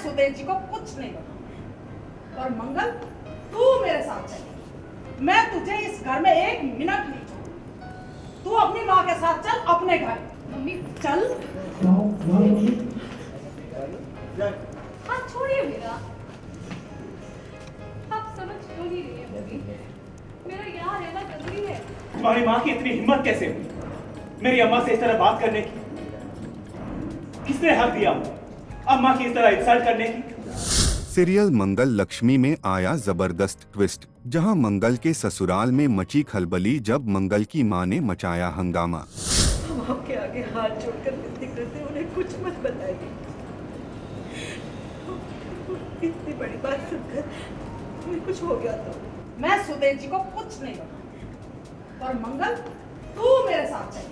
सुदेश जी को कुछ नहीं बताऊंगी। और मंगल, तू मेरे साथ चल। मैं तुझे इस घर में एक मिनट नहीं छोड़ूंगी। तू अपनी माँ के साथ चल अपने घर। मम्मी चल। हाथ छोड़िए मेरा। आप समझ क्यों नहीं रही है मम्मी? मेरा यहाँ रहना जरूरी है। तुम्हारी माँ की इतनी हिम्मत कैसे हुई मेरी अम्मा से इस तरह बात करने की? किसने हक दिया अम्मा की इस तरह इंसल्ट करने की? सीरियल मंगल लक्ष्मी में आया जबरदस्त ट्विस्ट, जहां मंगल के ससुराल में मची खलबली जब मंगल की मां ने मचाया हंगामा। हम आपके आगे हाथ जोड़कर विनती करते हैं, उन्हें कुछ मत बताइए। इतनी बड़ी बात सुनकर हमें कुछ हो गया तो मैं सुदेश जी को कुछ नहीं बताऊंगी। और मंगल, तू मेरे साथ चल।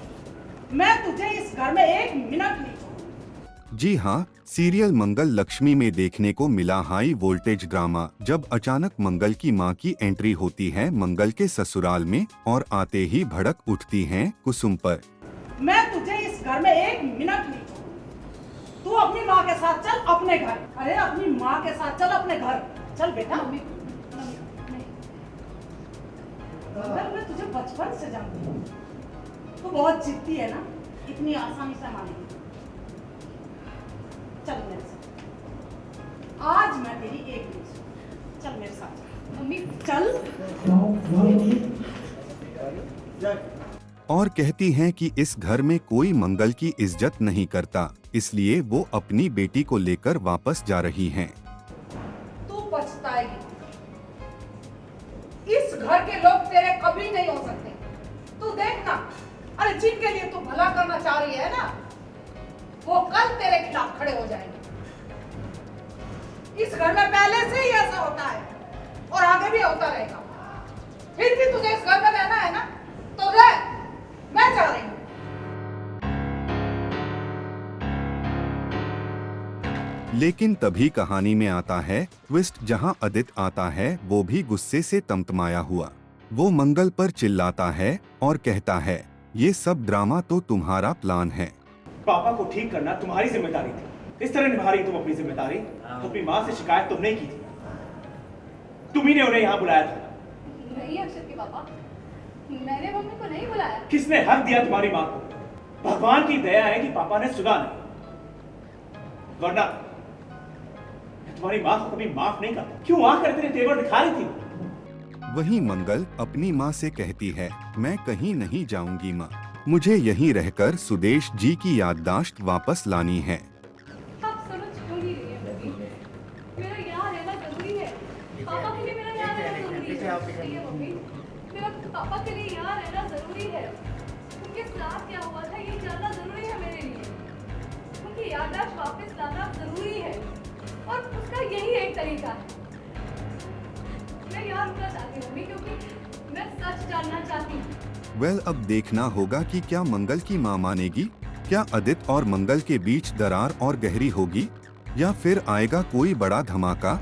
मैं तुझे इस घर में एक मिनट नहीं छोड़ूंगी। जी हाँ, सीरियल मंगल लक्ष्मी में देखने को मिला हाई वोल्टेज ड्रामा, जब अचानक मंगल की मां की एंट्री होती है मंगल के ससुराल में और आते ही भड़क उठती हैं कुसुम पर। मैं तुझे इस घर में एक मिनट नहीं छोड़ूंगी। तू अपनी माँ के साथ चल अपने घर। अरे अपनी माँ के साथ चल अपने घर। चल बेटा। मम्मी मंगल, मैं तुझे बचपन से जानती हूँ। तू बहुत जिद्दी है ना, इतनी आसानी से मानेगी। चल मेरे साथ। आज मैं तेरी एक नहीं सुनूंगी। चल मेरे साथ। मम्मी चल। और कहती हैं कि इस घर में कोई मंगल की इज्जत नहीं करता, इसलिए वो अपनी बेटी को लेकर वापस जा रही हैं। तू पछताएगी। इस घर के लोग तेरे कभी नहीं हो सकते। तू देखना। अरे जिनके लिए तू भला करना चाह रही है ना, वो कल तेरे खिलाफ खड़े हो जाएंगे। इस घर में पहले से ही ऐसा होता है और आगे भी होता रहेगा। फिर भी तुझे इस घर में रहना है ना, तो रह। मैं जा रही हूँ। लेकिन तभी कहानी में आता है ट्विस्ट, जहां अदित आता है वो भी गुस्से से तमतमाया हुआ। वो मंगल पर चिल्लाता है और कहता है, ये सब ड्रामा तो तुम्हारा प्लान है। पापा को ठीक करना तुम्हारी जिम्मेदारी थी। इस तरह निभा रही तुम अपनी जिम्मेदारी? तो अपनी माँ से शिकायत तुमने की थी, तुम्ही ने उन्हें यहाँ बुलाया था। नहीं अक्षर के पापा, मैंने मम्मी को नहीं बुलाया। किसने हक दिया तुम्हारी माँ को? भगवान की दया है कि पापा ने सुना नहीं, वरना मैं तुम्हारी माँ को कभी माफ नहीं करता। क्यों आकर तेरे तेवर दिखा रही थी? वहीं मंगल अपनी माँ से कहती है, मैं कहीं नहीं जाऊंगी माँ, मुझे यहीं रहकर सुदेश जी की याददाश्त वापस लानी है। आप समझ क्यों नहीं रही है मम्मी? मेरा यहाँ रहना जरूरी है। पापा के लिए मेरा यहाँ रहना जरूरी है मम्मी। मेरा पापा के लिए यहाँ रहना जरूरी है। उनके साथ क्या हुआ था ये जानना जरूरी है मेरे लिए। उनकी याददाश्त वापस लाना जरूरी है और उसका यही एक तरीका है। मैं यहाँ रुकना चाहती हूँ मम्मी, क्योंकि मैं सच जानना चाहती हूँ। वेल, अब देखना होगा कि क्या मंगल की माँ मानेगी, क्या अदित और मंगल के बीच दरार और गहरी होगी, या फिर आएगा कोई बड़ा धमाका।